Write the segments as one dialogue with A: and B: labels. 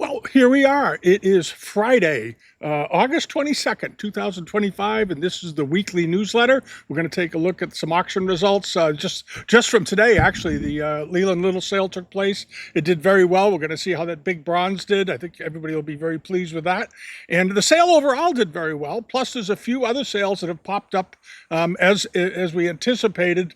A: Well, here we are. It is Friday, August 22nd, 2025, and this is the weekly newsletter. We're going to take a look at some auction results just from today, actually. The Leland Littles sale took place. It did very well. We're going to see how that big bronze did. I think everybody will be very pleased with that. And the sale overall did very well. Plus, there's a few other sales that have popped up as we anticipated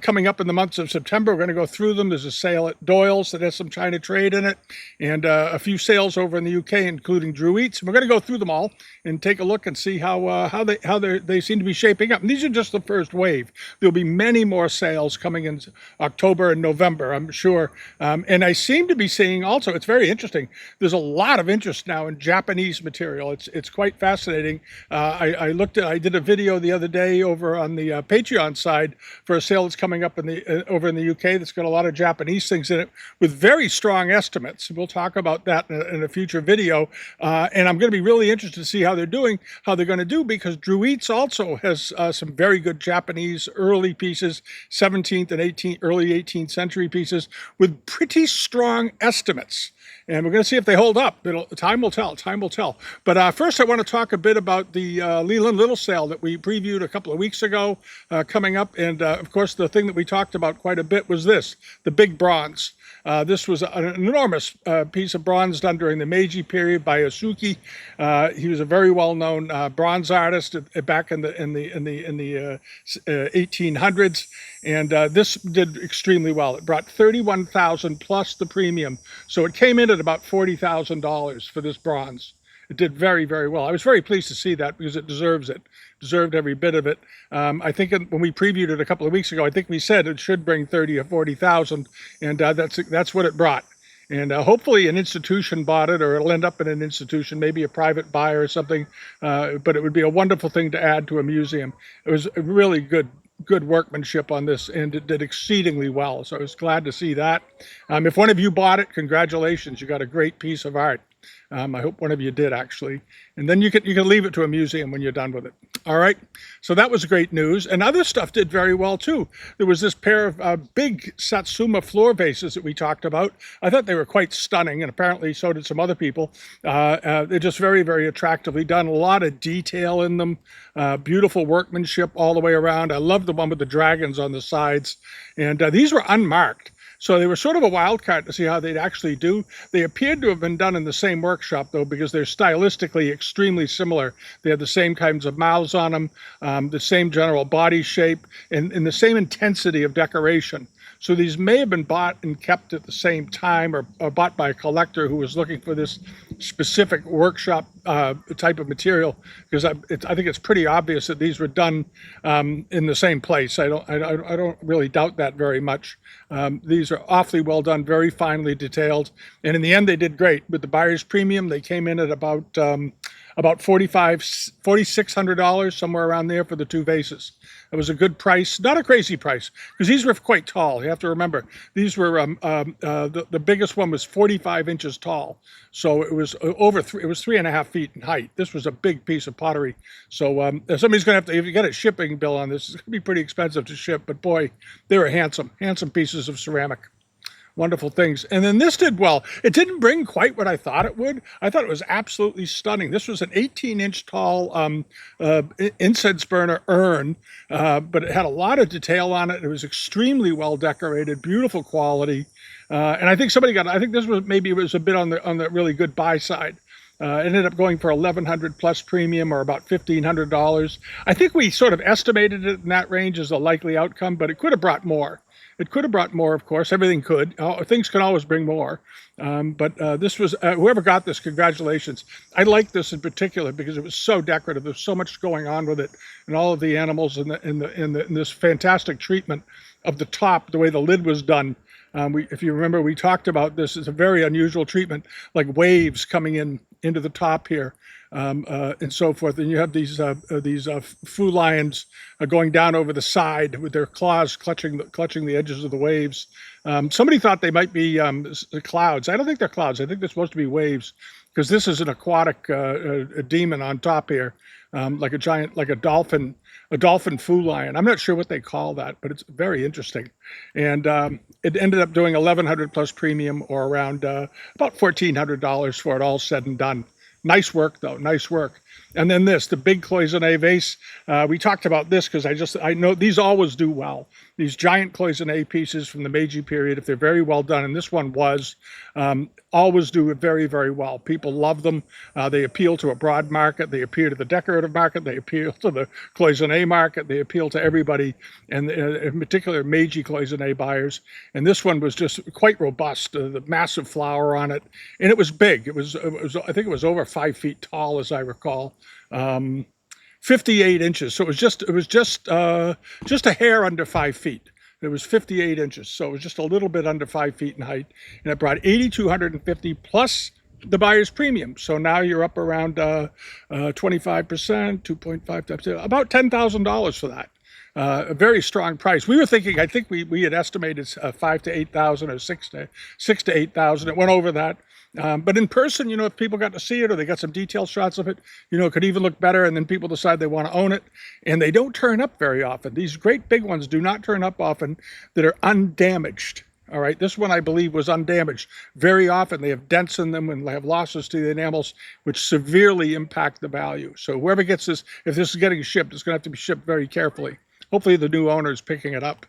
A: coming up in the months of September. We're going to go through them. There's a sale at Doyle's that has some China trade in it, and a few sales over in the UK, including Dreweatts. We're going to go through them all and take a look and see how they seem to be shaping up. And these are just the first wave. There'll be many more sales coming in October and November, I'm sure. And I seem to be seeing also, it's very interesting, there's a lot of interest now in Japanese material. It's quite fascinating. I did a video the other day over on the Patreon side for a sale that's coming up over in the UK that's got a lot of Japanese things in it with very strong estimates. We'll talk about that in a future video. And I'm going to be really interested to see how they're doing, how they're going to do, because Dreweatts also has some very good Japanese early pieces, 17th and early 18th century pieces with pretty strong estimates. And we're going to see if they hold up. Time will tell. Time will tell. But first, I want to talk a bit about the Leland Littles sale that we previewed a couple of weeks ago coming up. And, of course, the thing that we talked about quite a bit was the big bronze. This was an enormous piece of bronze done during the Meiji period by Yasuki. He was a very well-known bronze artist back in the 1800s, and this did extremely well. It brought $31,000 plus the premium, so it came in at about $40,000 for this bronze. It did very, very well. I was very pleased to see that because it deserves it. Deserved every bit of it. I think when we previewed it a couple of weeks ago, I think we said it should bring 30 or 40,000, and that's what it brought. And hopefully an institution bought it, or it'll end up in an institution, maybe a private buyer or something. But it would be a wonderful thing to add to a museum. It was a really good workmanship on this, and it did exceedingly well. So I was glad to see that. If one of you bought it, congratulations. You got a great piece of art. I hope one of you did, actually. And then you can leave it to a museum when you're done with it. All right. So that was great news. And other stuff did very well, too. There was this pair of big Satsuma floor vases that we talked about. I thought they were quite stunning, and apparently so did some other people. They're just very, very attractively done. A lot of detail in them. Beautiful workmanship all the way around. I love the one with the dragons on the sides. And these were unmarked. So they were sort of a wild card to see how they'd actually do. They appeared to have been done in the same workshop, though, because they're stylistically extremely similar. They have the same kinds of mouths on them, the same general body shape, and the same intensity of decoration. So these may have been bought and kept at the same time, or bought by a collector who was looking for this specific workshop type of material, because I think it's pretty obvious that these were done in the same place. I don't really doubt that very much. These are awfully well done, very finely detailed, and in the end they did great. With the buyer's premium, they came in at about $4,600, somewhere around there, for the two vases. It was a good price, not a crazy price, because these were quite tall. You have to remember, these were the biggest one was 45 inches tall, so it was it was 3.5 feet in height. This was a big piece of pottery. So somebody's going to have to, if you get a shipping bill on this, it's going to be pretty expensive to ship. But boy, they were handsome pieces of ceramic. Wonderful things. And then this did well. It didn't bring quite what I thought it would. I thought it was absolutely stunning. This was an 18-inch tall incense burner urn, but it had a lot of detail on it. It was extremely well decorated, beautiful quality. And I think this was, maybe it was a bit on the really good buy side. Ended up going for $1,100 plus premium, or about $1,500. I think we sort of estimated it in that range as a likely outcome, but it could have brought more. It could have brought more, of course. Everything could. Things can always bring more. But this was, whoever got this, congratulations. I like this in particular because it was so decorative. There's so much going on with it, and all of the animals in this fantastic treatment of the top, the way the lid was done. If you remember, we talked about this as a very unusual treatment, like waves coming into the top here. And so forth. And you have these foo lions going down over the side with their claws clutching the edges of the waves. Somebody thought they might be clouds. I don't think they're clouds. I think they're supposed to be waves. because this is an aquatic a demon on top here, like a giant, like a dolphin foo lion. I'm not sure what they call that, but it's very interesting. And it ended up doing 1,100 plus premium, or around about $1,400 for it all said and done. Nice work though, nice work. And then this, the big Cloisonne vase. We talked about this because I know these always do well. These giant Cloisonne pieces from the Meiji period, if they're very well done, and this one was, always do it very, very well. People love them. They appeal to a broad market. They appeal to the decorative market. They appeal to the Cloisonne market. They appeal to everybody, and in particular Meiji Cloisonne buyers. And this one was just quite robust. The massive flower on it, and it was big. It was I think it was over 5 feet tall, as I recall. 58 inches. So it was just a hair under 5 feet. It was 58 inches. So it was just a little bit under 5 feet in height. And it brought 8,250 plus the buyer's premium. So now you're up around 25%, 2.5 times, about $10,000 for that. A very strong price. We were thinking, I think we had estimated 5 to 8,000 or 6 to 8,000. It went over that. But in person, you know, if people got to see it or they got some detailed shots of it, you know, it could even look better. And then people decide they want to own it, and they don't turn up very often. These great big ones do not turn up often that are undamaged. All right, this one I believe was undamaged. Very often they have dents in them and they have losses to the enamels, which severely impact the value. So whoever gets this, if this is getting shipped, it's going to have to be shipped very carefully. Hopefully the new owner is picking it up.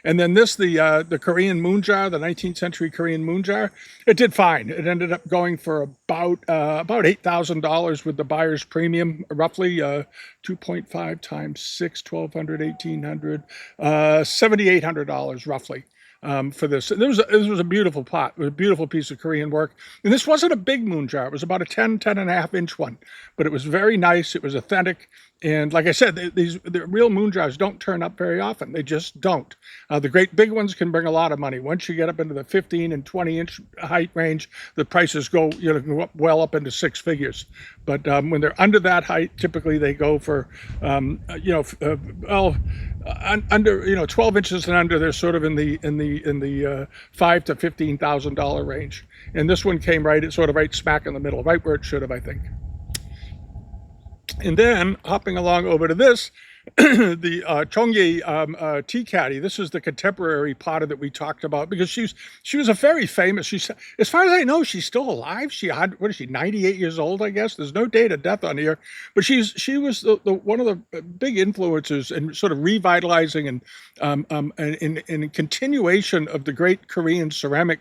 A: And then this, the Korean moon jar, the 19th century Korean moon jar, it did fine. It ended up going for about $8,000 with the buyer's premium, roughly 2.5 times 6, 1,200, 1,800, $7,800 roughly. For this. This was a beautiful pot. It was a beautiful piece of Korean work. And this wasn't a big moon jar. It was about a 10 and a half inch one. But it was very nice. It was authentic. And like I said, the real moon jars don't turn up very often. They just don't. The great big ones can bring a lot of money. Once you get up into the 15 and 20 inch height range, the prices go, you know, go up, well up into 6 figures. But when they're under that height, typically they go for, under 12 inches and under, they're sort of in the $5,000 to $15,000 range. And this one came right, sort of right smack in the middle, right where it should have, I think. And then hopping along over to this, the Chongye tea caddy. This is the contemporary potter that we talked about, because she was a very famous. As far as I know, she's still alive. She had, what is she, 98 years old, I guess. There's no date of death on here, but she was one of the big influencers in sort of revitalizing and continuation of the great Korean ceramic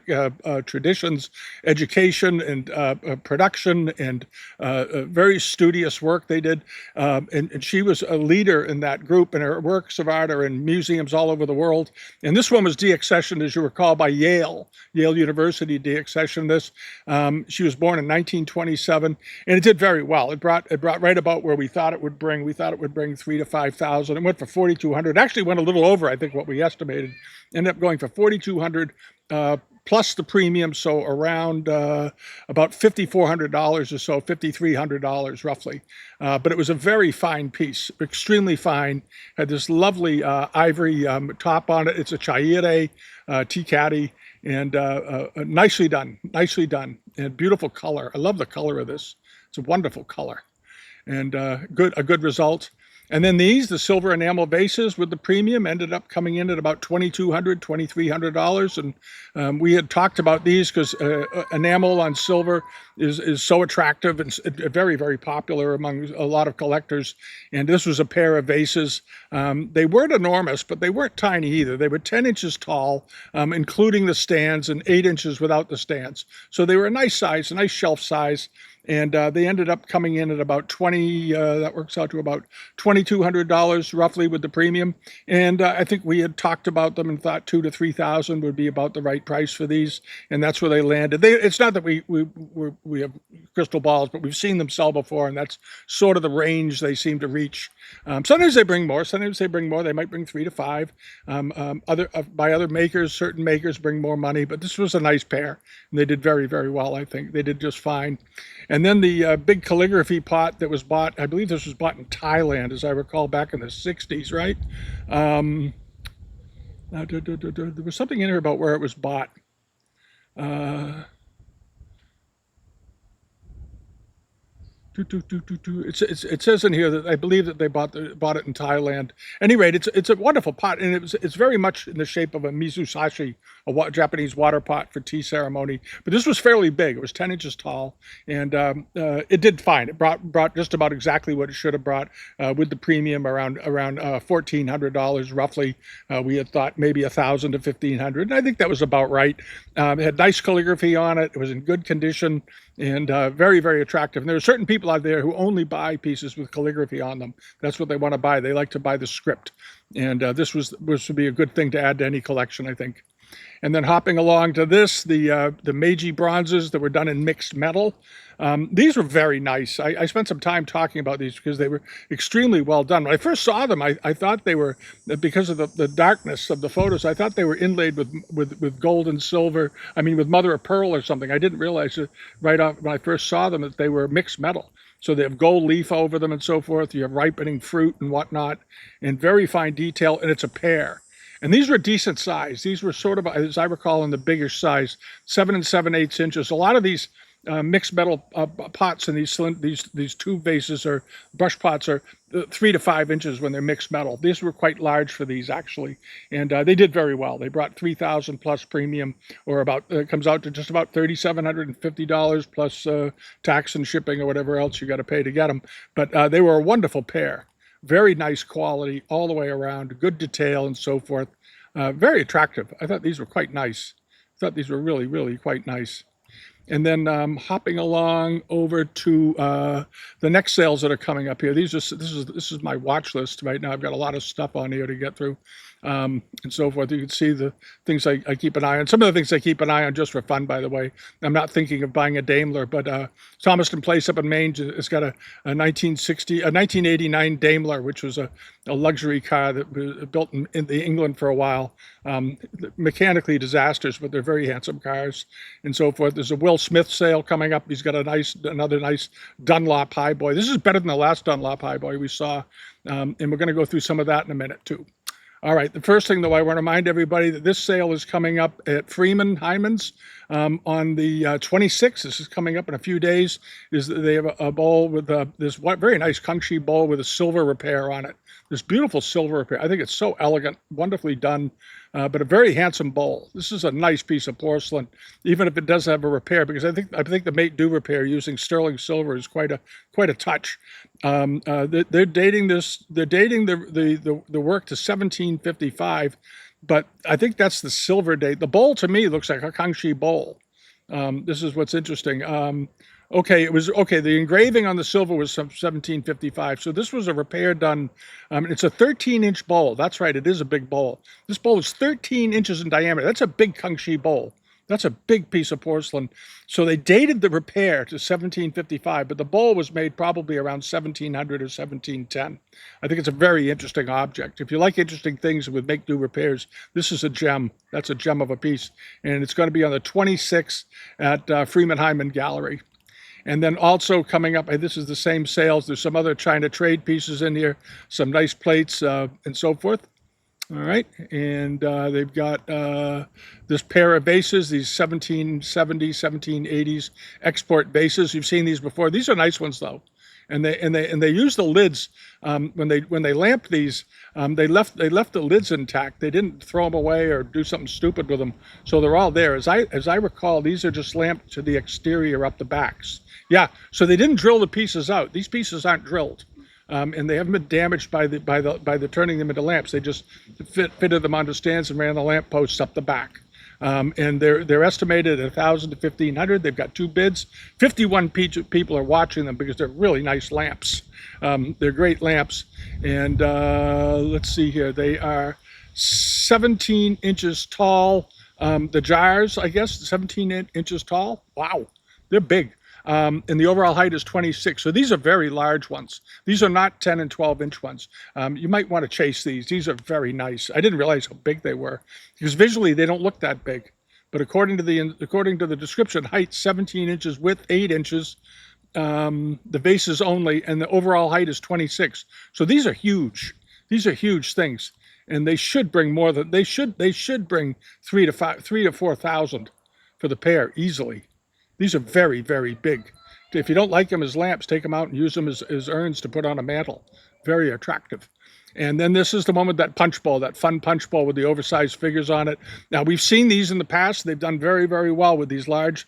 A: traditions, education and production, and very studious work they did. And she was a leader in that group, and her works of art are in museums all over the world. And this one was deaccessioned, as you recall, by Yale University deaccessioned this. She was born in 1927, and it did very well. It brought right about where we thought it would bring. We thought it would bring 3,000 to 5,000. It went for 4,200. Actually went a little over, I think, what we estimated. Ended up going for 4,200 plus the premium, so around about $5,400 or so, $5,300 roughly. But it was a very fine piece, extremely fine. Had this lovely ivory top on it. It's a chaire tea caddy, and nicely done, and beautiful color. I love the color of this. It's a wonderful color, and a good result. And then the silver enamel vases with the premium ended up coming in at about $2,200, $2,300. And we had talked about these because enamel on silver is so attractive and very, very popular among a lot of collectors. And this was a pair of vases. They weren't enormous, but they weren't tiny either. They were 10 inches tall, including the stands, and 8 inches without the stands. So they were a nice size, a nice shelf size. And they ended up coming in at about that works out to about $2,200 roughly with the premium. And I think we had talked about them and thought 2,000 to 3,000 would be about the right price for these. And that's where they landed. It's not that we have crystal balls, but we've seen them sell before, and that's sort of the range they seem to reach. Sometimes they bring more. Sometimes they bring more. They might bring 3 to 5. By other makers, certain makers bring more money, but this was a nice pair, and they did very, very well. I think they did just fine. And then the big calligraphy pot that was bought, I believe this was bought in Thailand, as I recall, back in the 60s, right? There was something in here about where it was bought. It says in here that I believe that they bought it in Thailand. Any rate, it's a wonderful pot, and it's very much in the shape of a mizusashi, a Japanese water pot for tea ceremony. But this was fairly big. It was 10 inches tall, and it did fine. It brought just about exactly what it should have brought, with the premium around $1,400 roughly. We had thought maybe $1,000 to $1,500, and I think that was about right. It had nice calligraphy on it. It was in good condition and very, very attractive. And there are certain people out there who only buy pieces with calligraphy on them. That's what they want to buy. They like to buy the script. And this would be a good thing to add to any collection, I think. And then hopping along to this, the Meiji bronzes that were done in mixed metal. These were very nice. I spent some time talking about these because they were extremely well done. When I first saw them, I thought they were, because of the darkness of the photos, I thought they were inlaid with gold and silver. I mean, with mother of pearl or something. I didn't realize it right off when I first saw them that they were mixed metal. So they have gold leaf over them and so forth. You have ripening fruit and whatnot, and very fine detail, and it's a pair. And these were decent size. These were sort of, as I recall, in the bigger size, 7 7/8 inches. A lot of these mixed metal pots and these two vases or brush pots are 3 to 5 inches when they're mixed metal. These were quite large for these, actually, and they did very well. They brought 3,000 plus premium, or about it comes out to just about $3,750 plus tax and shipping or whatever else you got to pay to get them. But they were a wonderful pair. Very nice quality all the way around, good detail and so forth. Very attractive. I thought these were quite nice. I thought these were really, really quite nice. And then hopping along over to the next sales that are coming up here. This is my watch list right now. I've got a lot of stuff on here to get through. And so forth. You can see the things I keep an eye on. Some of the things I keep an eye on just for fun, by the way. I'm not thinking of buying a Daimler, but Thomaston Place up in Maine has got a 1989 Daimler, which was a luxury car that was built in England for a while. Mechanically disasters, but they're very handsome cars and so forth. There's a Will Smith sale coming up. He's got another nice Dunlop Highboy. This is better than the last Dunlop Highboy we saw, and we're going to go through some of that in a minute too. All right, the first thing, though, I want to remind everybody that this sale is coming up at Freeman Hyman's on the 26th. This is coming up in a few days. They have a bowl with this very nice Kangxi bowl with a silver repair on it. This beautiful silver repair. I think it's so elegant, wonderfully done, but a very handsome bowl. This is a nice piece of porcelain, even if it does have a repair, because I think the Mate Do repair using sterling silver is quite a touch. They're dating this. They're dating the work to 1755, but I think that's the silver date. The bowl to me looks like a Kangxi bowl. This is what's interesting. The engraving on the silver was from 1755. So this was a repair done. It's a 13-inch bowl. That's right, it is a big bowl. This bowl is 13 inches in diameter. That's a big Kangxi bowl. That's a big piece of porcelain. So they dated the repair to 1755, but the bowl was made probably around 1700 or 1710. I think it's a very interesting object. If you like interesting things with make-do repairs, this is a gem. That's a gem of a piece. And it's going to be on the 26th at Freeman Hyman Gallery. And then also coming up, this is the same sales. There's some other China trade pieces in here, some nice plates and so forth. All right, and they've got this pair of vases, these 1770s, 1780s export vases. You've seen these before. These are nice ones though, and they use the lids when they lamped these. They left the lids intact. They didn't throw them away or do something stupid with them, so they're all there. As I recall, these are just lamped to the exterior up the backs. Yeah, so they didn't drill the pieces out. These pieces aren't drilled. And they haven't been damaged by the turning them into lamps. They just fitted them onto stands and ran the lamp posts up the back. And they're estimated at 1,000 to 1,500. They've got 2 bids. 51 people are watching them because they're really nice lamps. They're great lamps. And let's see here. They are 17 inches tall. The jars, I guess, 17 inches tall. Wow, they're big. And the overall height is 26. So these are very large ones. These are not 10 and 12 inch ones. You might want to chase these. These are very nice. I didn't realize how big they were because visually they don't look that big. But according to the description, height 17 inches, width 8 inches, the vases only, and the overall height is 26. So these are huge. These are huge things. And they should bring more than, they should bring 3 to 4,000 for the pair easily. These are very, very big. If you don't like them as lamps, take them out and use them as urns to put on a mantle. Very attractive. And then this is the one with that punch bowl, that fun punch bowl with the oversized figures on it. Now, we've seen these in the past. They've done very, very well with these large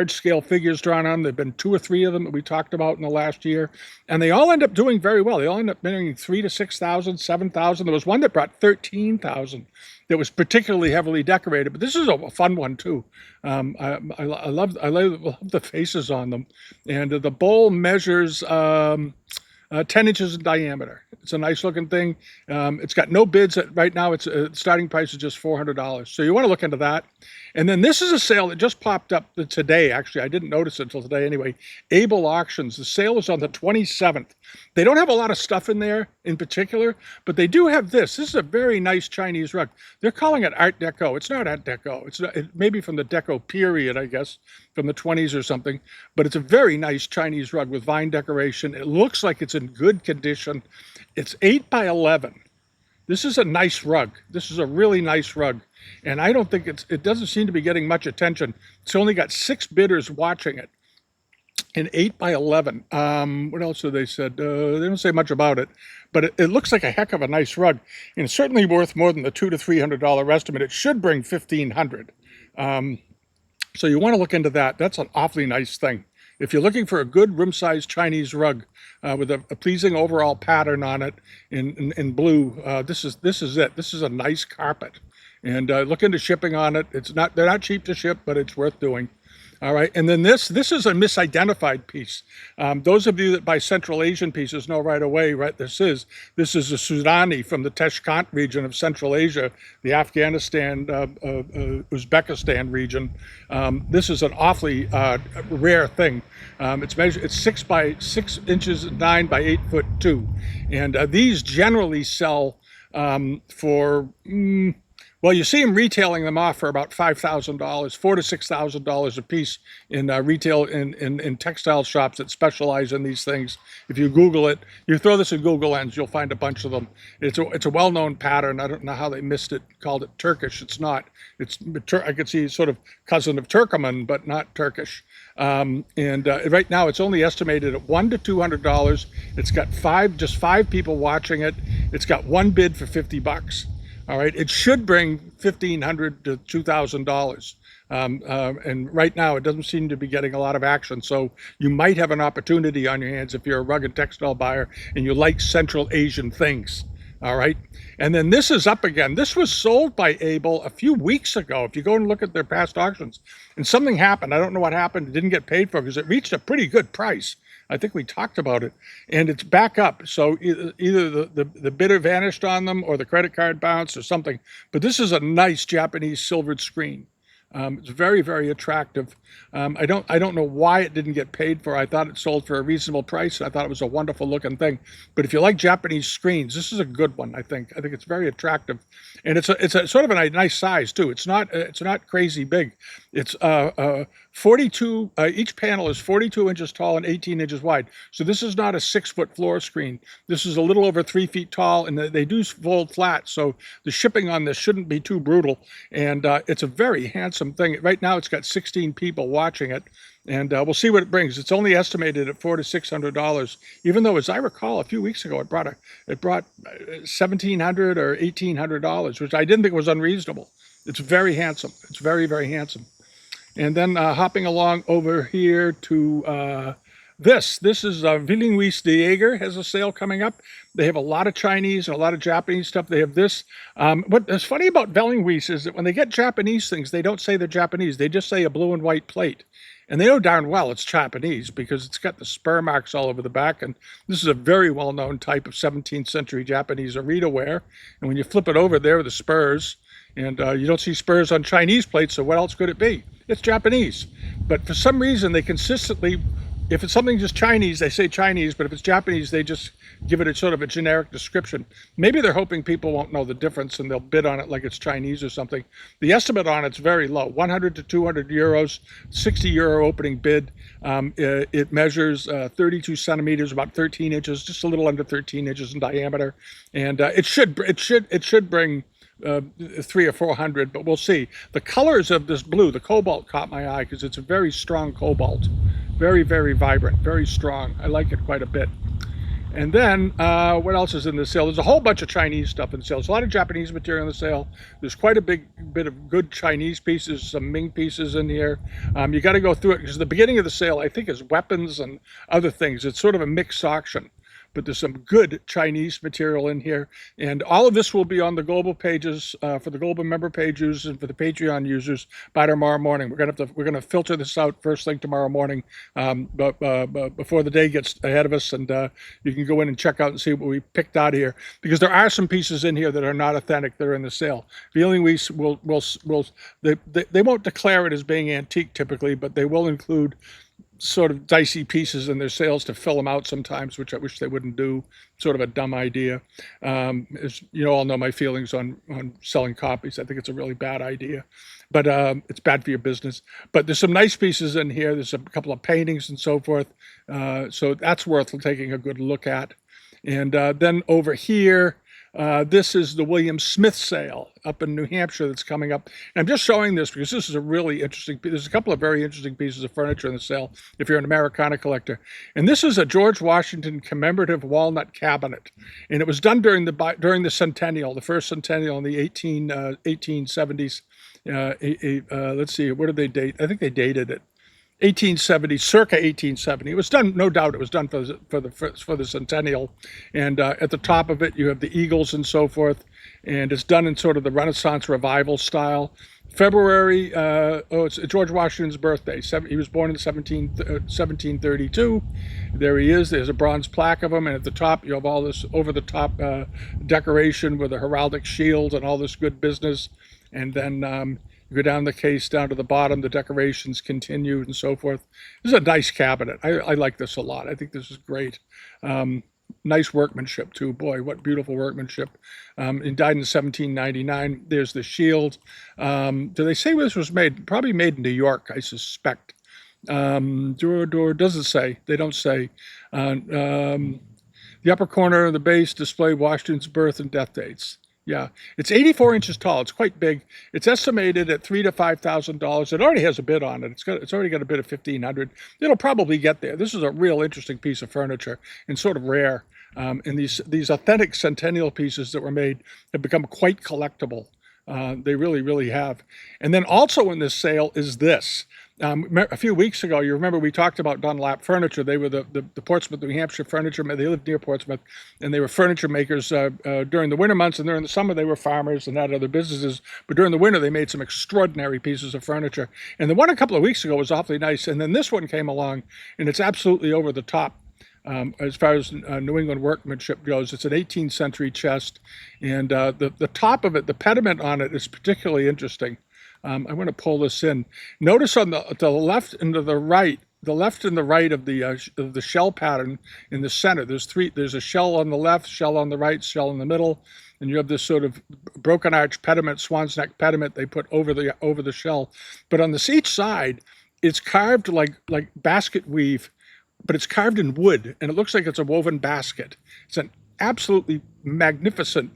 A: scale figures drawn on. There've been 2 or 3 of them that we talked about in the last year. And they all end up doing very well. They all end up bringing 3,000 to 6,000, 7,000. There was one that brought 13,000 that was particularly heavily decorated. But this is a fun one, too. I love the faces on them. And the bowl measures 10 inches in diameter. It's a nice looking thing. It's got no bids. Right now, its starting price is just $400. So you want to look into that. And then this is a sale that just popped up today. Actually, I didn't notice it until today anyway. Abell Auctions. The sale is on the 27th. They don't have a lot of stuff in there in particular, but they do have this. This is a very nice Chinese rug. They're calling it Art Deco. It's not Art Deco. It's not, maybe from the Deco period, I guess, from the 20s or something. But it's a very nice Chinese rug with vine decoration. It looks like it's in good condition. It's 8 by 11. This is a nice rug. This is a really nice rug. And I don't think it doesn't seem to be getting much attention. It's only got 6 bidders watching it. And 8 by 11. What else have they said? They don't say much about it, but it looks like a heck of a nice rug. And it's certainly worth more than the $200 to $300 estimate. It should bring $1,500. So you want to look into that. That's an awfully nice thing. If you're looking for a good room-sized Chinese rug with a pleasing overall pattern on it in blue, this is it. This is a nice carpet. And look into shipping on it. They're not cheap to ship, but it's worth doing. All right, and then this is a misidentified piece. Those of you that buy Central Asian pieces know right away, right? This is a Sudani from the Tashkent region of Central Asia, the Afghanistan, Uzbekistan region. This is an awfully rare thing. It's 6 inches 9 by 8 foot 2, and these generally sell for. Well, you see them retailing them off for about $5,000, $4,000 to $6,000 a piece in retail in textile shops that specialize in these things. If you Google it, you throw this in Google Lens, you'll find a bunch of them. It's a well-known pattern. I don't know how they missed it, called it Turkish. It's not. I could see sort of cousin of Turkoman, but not Turkish. Right now, it's only estimated at $100 to $200. It's got just five people watching it. It's got one bid for $50. All right, it should bring $1,500 to $2,000. And right now, it doesn't seem to be getting a lot of action. So you might have an opportunity on your hands if you're a rug and textile buyer and you like Central Asian things. All right. And then this is up again. This was sold by Abell a few weeks ago. If you go and look at their past auctions, and something happened. I don't know what happened. It didn't get paid for because it reached a pretty good price. I think we talked about it, and it's back up. So either the bidder vanished on them or the credit card bounced or something. But this is a nice Japanese silvered screen. It's very, very attractive. I don't know why it didn't get paid for. I thought it sold for a reasonable price. I thought it was a wonderful looking thing. But if you like Japanese screens, this is a good one. I think it's very attractive, and it's a sort of a nice size too. It's not crazy big. It's 42. Each panel is 42 inches tall and 18 inches wide. So this is not a 6-foot floor screen. This is a little over 3 feet tall, and they do fold flat. So the shipping on this shouldn't be too brutal. And it's a very handsome thing. Right now, it's got 16 people watching it, and we'll see what it brings. It's only estimated at $400 to $600, even though, as I recall, a few weeks ago it brought $1,700 or $1,800, which I didn't think was unreasonable. It's very handsome. It's very, very handsome. And then hopping along over here to this is Villinghuis de Jager has a sale coming up. They have a lot of Chinese and a lot of Japanese stuff. They have this. What's funny about Villinghuis is that when they get Japanese things, they don't say they're Japanese. They just say a blue and white plate. And they know darn well it's Japanese because it's got the spur marks all over the back. And this is a very well-known type of 17th century Japanese Arita ware. And when you flip it over, there are the spurs. And you don't see spurs on Chinese plates, so what else could it be? It's Japanese. But for some reason, they consistently, if it's something just Chinese, they say Chinese, but if it's Japanese, they just give it a sort of a generic description. Maybe they're hoping people won't know the difference and they'll bid on it like it's Chinese or something. The estimate on it's very low, 100 to 200 euros, 60 euro opening bid. It measures 32 centimeters, about 13 inches, just a little under 13 inches in diameter. And it should bring 300 or 400, but we'll see. The colors of this blue, the cobalt, caught my eye because it's a very strong cobalt, very, very vibrant, very strong. I like it quite a bit. And then what else is in the sale? There's a whole bunch of Chinese stuff in the sale. There's a lot of Japanese material in the sale. There's quite a big bit of good Chinese pieces, some Ming pieces in here. You got to go through it because the beginning of the sale, I think, is weapons and other things. It's sort of a mixed auction. But there's some good Chinese material in here. And all of this will be on the global pages for the global member page users and for the Patreon users by tomorrow morning. We're gonna filter this out first thing tomorrow morning, but before the day gets ahead of us, and you can go in and check out and see what we picked out here, because there are some pieces in here that are not authentic that are in the sale. Feeling we will they won't declare it as being antique typically, but they will include sort of dicey pieces in their sales to fill them out sometimes, which I wish they wouldn't do. Sort of a dumb idea. As you all know my feelings on selling copies. I think it's a really bad idea, but it's bad for your business. But there's some nice pieces in here. There's a couple of paintings and so forth. So that's worth taking a good look at. And then over here, this is the William Smith sale up in New Hampshire that's coming up. And I'm just showing this because this is a really interesting, there's a couple of very interesting pieces of furniture in the sale if you're an Americana collector. And this is a George Washington commemorative walnut cabinet. And it was done during the centennial, the first centennial in the 1870s. Let's see, where did they date? I think they dated it. 1870, circa 1870. It was done, no doubt, it was done for the centennial. And at the top of it, you have the eagles and so forth. And it's done in sort of the Renaissance revival style. February, it's George Washington's birthday. He was born in 1732. There he is. There's a bronze plaque of him. And at the top, you have all this over-the-top decoration with a heraldic shield and all this good business. And then you go down the case, down to the bottom, the decorations continued and so forth. This is a nice cabinet. I like this a lot. I think this is great. Nice workmanship too. Boy, what beautiful workmanship. He died in 1799. There's the shield. Do they say where this was made? Probably made in New York, I suspect. Doesn't say. They don't say. The upper corner of the base display Washington's birth and death dates. Yeah, it's 84 inches tall. It's quite big. It's estimated at $3,000 to $5,000. It already has a bid on it. It's already got a bid of $1,500. It'll probably get there. This is a real interesting piece of furniture and sort of rare. And these authentic centennial pieces that were made have become quite collectible. They really, really have. And then also in this sale is this. A few weeks ago, you remember we talked about Dunlap Furniture. They were the Portsmouth, New Hampshire furniture. They lived near Portsmouth, and they were furniture makers during the winter months. And during the summer, they were farmers and had other businesses. But during the winter, they made some extraordinary pieces of furniture. And the one a couple of weeks ago was awfully nice. And then this one came along, and it's absolutely over the top. As far as New England workmanship goes. It's an 18th century chest, and the top of it, the pediment on it, is particularly interesting. I'm going to pull this in. Notice on the left and to the right, the left and the right of the shell pattern in the center. There's a shell on the left, shell on the right, shell in the middle, and you have this sort of broken arch pediment, swan's neck pediment they put over the shell. But on each side, it's carved like basket weave, but it's carved in wood, and it looks like it's a woven basket. It's an absolutely magnificent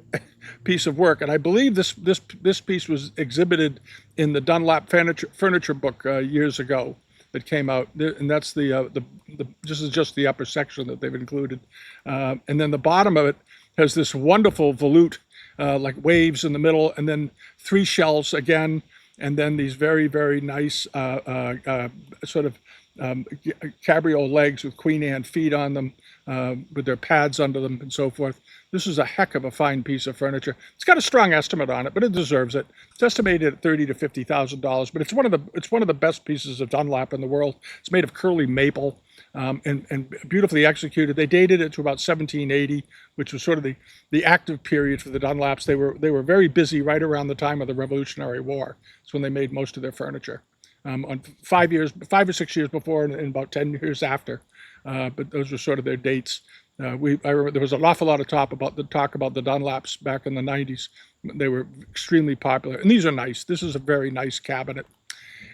A: piece of work, and I believe this piece was exhibited in the Dunlap furniture book years ago that came out, and that's this is just the upper section that they've included, and then the bottom of it has this wonderful volute, like waves in the middle, and then 3 shells again, and then these very, very nice sort of cabriole legs with Queen Anne feet on them, with their pads under them and so forth. This is a heck of a fine piece of furniture. It's got a strong estimate on it, but it deserves it. It's estimated at $30,000 to $50,000, but it's one of the best pieces of Dunlap in the world. It's made of curly maple, and beautifully executed. They dated it to about 1780, which was sort of the active period for the Dunlaps. They were very busy right around the time of the Revolutionary War. It's when they made most of their furniture. On 5 or 6 years before, and about 10 years after. But those were sort of their dates. I remember there was an awful lot of talk about the Dunlaps back in the 90s. They were extremely popular, and these are nice. This is a very nice cabinet.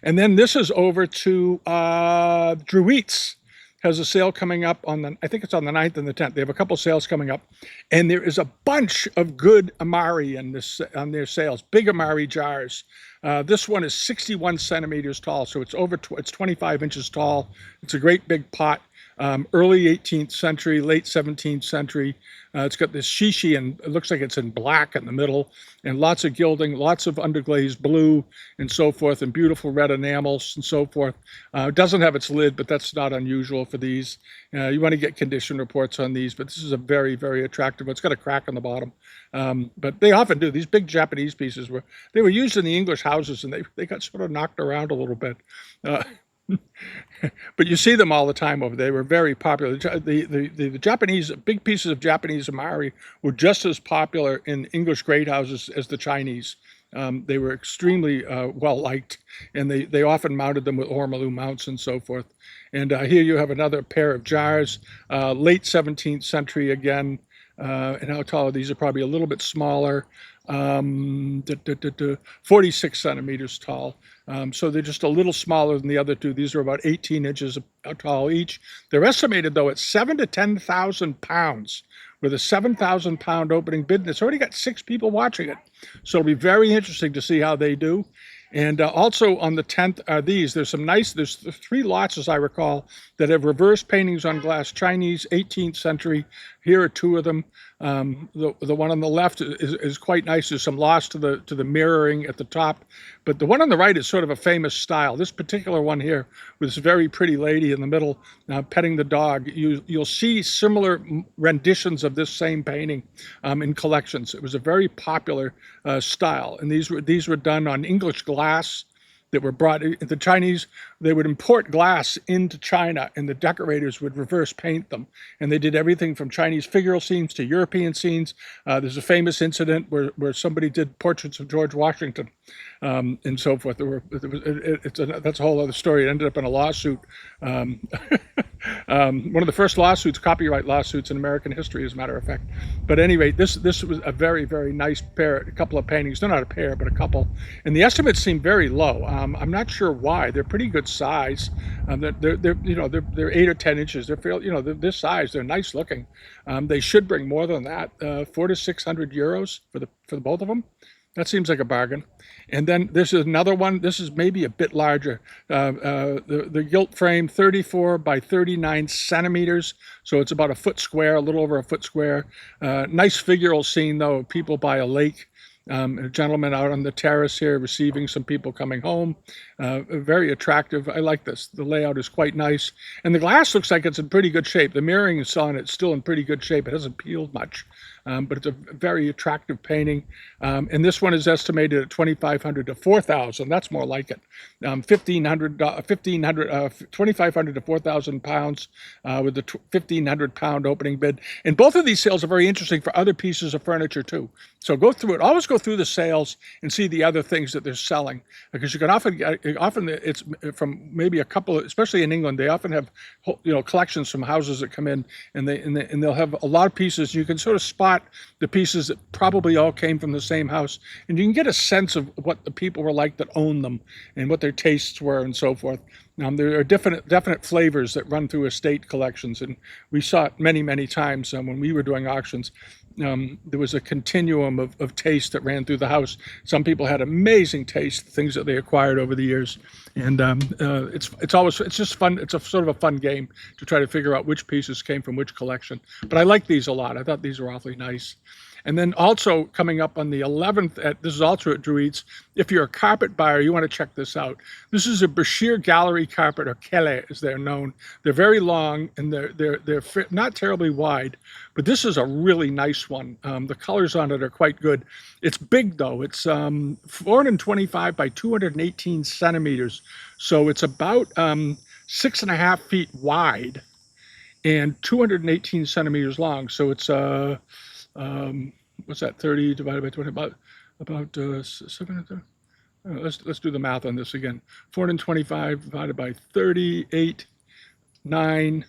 A: And then this is over to Dreweatts. has a sale coming up on I think it's on the 9th and the 10th. They have a couple sales coming up, and there is a bunch of good amari on their sales. Big amari jars. This one is 61 centimeters tall, so it's it's 25 inches tall. It's a great big pot. Early 18th century, late 17th century. It's got this shishi, and it looks like it's in black in the middle, and lots of gilding, lots of underglazed blue, and so forth, and beautiful red enamels and so forth. It doesn't have its lid, but that's not unusual for these. You want to get condition reports on these, but this is a very, very attractive one. It's got a crack on the bottom, but they often do. These big Japanese pieces were used in the English houses, and they got sort of knocked around a little bit. But you see them all the time over there. They were very popular. The Japanese, big pieces of Japanese amari were just as popular in English great houses as the Chinese. They were extremely well liked, and they often mounted them with ormolu mounts and so forth. And here you have another pair of jars, late 17th century again. And how tall are these? Are probably a little bit smaller, 46 centimeters tall. So they're just a little smaller than the other two. These are about 18 inches tall each. They're estimated, though, at 7,000 to 10,000 pounds, with a 7,000 pound opening bid. And it's already got 6 people watching it. So it'll be very interesting to see how they do. And also on the 10th are these. There's 3 lots, as I recall, that have reverse paintings on glass, Chinese, 18th century. Here are 2 of them. The one on the left is quite nice. There's some loss to the mirroring at the top, but the one on the right is sort of a famous style. This particular one here, with this very pretty lady in the middle petting the dog, you'll see similar renditions of this same painting in collections. It was a very popular style, and these were done on English glass that were brought. The Chinese, they would import glass into China, and the decorators would reverse paint them. And they did everything from Chinese figural scenes to European scenes. There's a famous incident where somebody did portraits of George Washington and so forth. That's a whole other story. It ended up in a lawsuit. One of the first lawsuits, copyright lawsuits in American history, as a matter of fact. But anyway, this was a very, very nice pair, a couple of paintings. They're not a pair, but a couple. And the estimates seem very low. I'm not sure why. They're pretty good size. They're 8 or 10 inches. They're this size. They're nice looking. They should bring more than that. 400 to 600 euros for the both of them. That seems like a bargain. And then this is another one. This is maybe a bit larger. The gilt frame, 34 by 39 centimeters. So it's about a foot square, a little over a foot square. Nice figural scene, though, of people by a lake. A gentleman out on the terrace here receiving some people coming home. Very attractive. I like this. The layout is quite nice. And the glass looks like it's in pretty good shape. The mirroring is on it still in pretty good shape. It hasn't peeled much. But it's a very attractive painting. And this one is estimated at 2,500 to 4,000. That's more like it. 2,500 to 4,000 pounds with the 1,500 pound opening bid. And both of these sales are very interesting for other pieces of furniture too. So go through it. Always go through the sales and see the other things that they're selling, because you can often it's from maybe a couple, especially in England, they often have collections from houses that come in, and they'll have a lot of pieces. You can sort of spot the pieces that probably all came from the same house, and you can get a sense of what the people were like that owned them and what their tastes were and so forth. There are definite flavors that run through estate collections, and we saw it many, many times when we were doing auctions. There was a continuum of taste that ran through the house. Some people had amazing taste, things that they acquired over the years, and it's just fun. It's a sort of a fun game to try to figure out which pieces came from which collection. But I like these a lot. I thought these were awfully nice. And then also coming up on the 11th, this is also at Dreweatts. If you're a carpet buyer, you want to check this out. This is a Bashir gallery carpet, or Kelleh as they're known. They're very long, and they're not terribly wide, but this is a really nice one. The colors on it are quite good. It's big though. It's 425 by 218 centimeters. So it's about 6.5 feet wide and 218 centimeters long. So it's what's that? 30 divided by 20, about 7. Let's do the math on this again. 425 divided by 38, 9.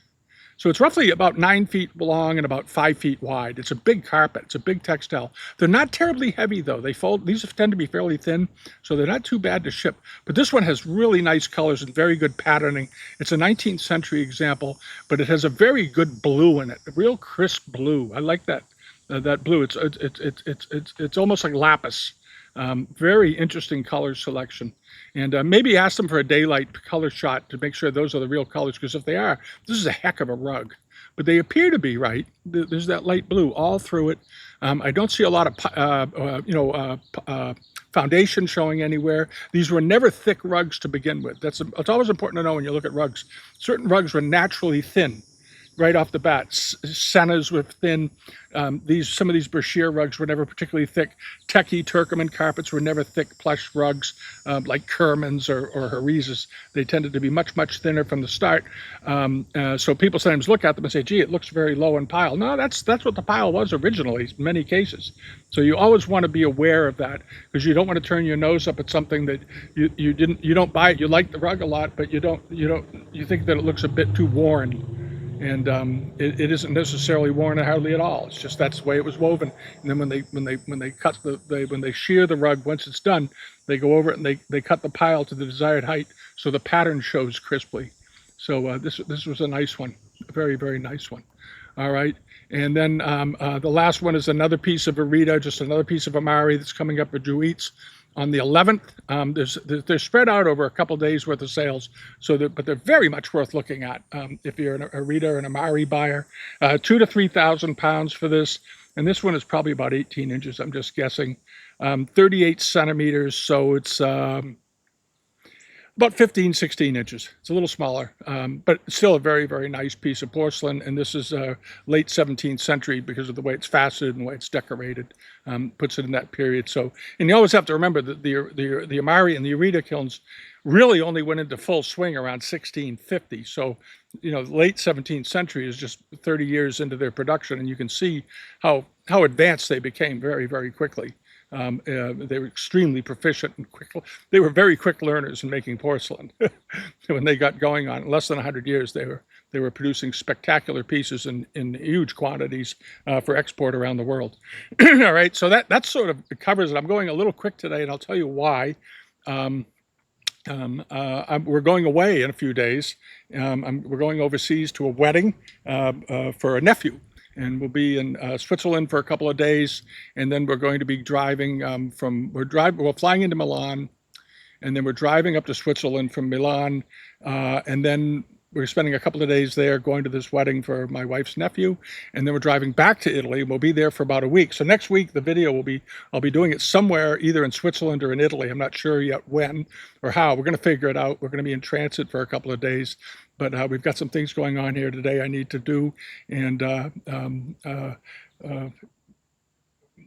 A: So it's roughly about 9 feet long and about 5 feet wide. It's a big carpet. It's a big textile. They're not terribly heavy though. They fold. These tend to be fairly thin, so they're not too bad to ship. But this one has really nice colors and very good patterning. It's a 19th century example, but it has a very good blue in it, a real crisp blue. I like that that blue. It's almost like lapis. Very interesting color selection. And maybe ask them for a daylight color shot to make sure those are the real colors, because if they are, this is a heck of a rug. But they appear to be, right? There's that light blue all through it. I don't see a lot of foundation showing anywhere. These were never thick rugs to begin with. It's always important to know when you look at rugs. Certain rugs were naturally thin right off the bat. Sennas were thin. Some of these Brashear rugs were never particularly thick. Techie Turkoman carpets were never thick plush rugs like Kerman's or Harises. They tended to be much, much thinner from the start. So people sometimes look at them and say, gee, it looks very low in pile. No, that's what the pile was originally in many cases. So you always want to be aware of that, because you don't want to turn your nose up at something that you don't buy it. You like the rug a lot, but you think that it looks a bit too worn. And it isn't necessarily worn hardly at all. It's just that's the way it was woven. And then when they shear the rug, once it's done, they go over it and they cut the pile to the desired height so the pattern shows crisply. So this was a nice one, a very, very nice one. All right. And then the last one is another piece of Arita, just another piece of Amari that's coming up at Dreweatts on the 11th. They're spread out over a couple days worth of sales, but they're very much worth looking at if you're an Arita or an Amari buyer. 2,000 to 3,000 pounds for this, and this one is probably about 18 inches. I'm just guessing. 38 centimeters, so it's about 15, 16 inches. It's a little smaller, but still a very, very nice piece of porcelain. And this is late 17th century because of the way it's faceted and the way it's decorated. Puts it in that period. So, and you always have to remember that the Amari and the Arita kilns really only went into full swing around 1650. So, late 17th century is just 30 years into their production, and you can see how advanced they became very, very quickly. They were extremely proficient and quick. They were very quick learners in making porcelain. When they got going on less than 100 years, they were producing spectacular pieces in huge quantities for export around the world. All right, so that sort of covers it. I'm going a little quick today, and I'll tell you why. We're going away in a few days. We're going overseas to a wedding for a nephew. And we'll be in Switzerland for a couple of days, and then we're going to be driving we're flying into Milan, and then we're driving up to Switzerland from Milan, and then we're spending a couple of days there going to this wedding for my wife's nephew, and then we're driving back to Italy, and we'll be there for about a week. So next week the video I'll be doing it somewhere either in Switzerland or in Italy. I'm not sure yet when or how. We're going to figure it out. We're going to be in transit for a couple of days. But we've got some things going on here today I need to do, and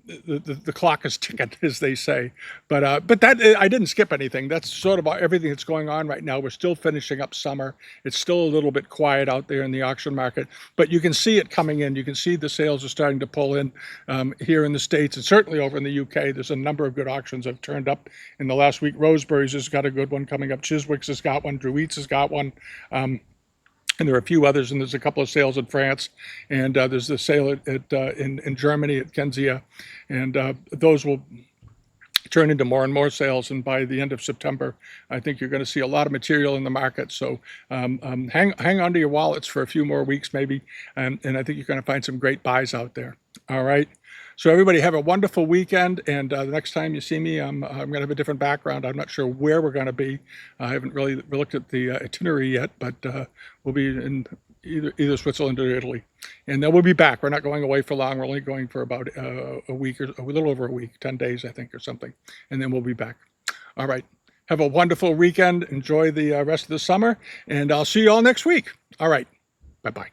A: the clock is ticking, as they say. But that I didn't skip anything. That's sort of everything that's going on right now. We're still finishing up summer. It's still a little bit quiet out there in the auction market, but you can see it coming in. You can see the sales are starting to pull in here in the States, and certainly over in the UK. There's a number of good auctions that have turned up in the last week. Roseberry's has got a good one coming up. Chiswick's has got one. Dreweatts has got one. And there are a few others, and there's a couple of sales in France, and there's the sale in Germany at Kenzia, and those will turn into more and more sales. And by the end of September, I think you're going to see a lot of material in the market. So hang on to your wallets for a few more weeks, maybe, and I think you're going to find some great buys out there. All right. So everybody have a wonderful weekend, and the next time you see me, I'm going to have a different background. I'm not sure where we're going to be. I haven't really looked at the itinerary yet, but we'll be in either Switzerland or Italy. And then we'll be back. We're not going away for long. We're only going for about a week, or a little over a week, 10 days, I think, or something. And then we'll be back. All right. Have a wonderful weekend. Enjoy the rest of the summer, and I'll see you all next week. All right. Bye-bye.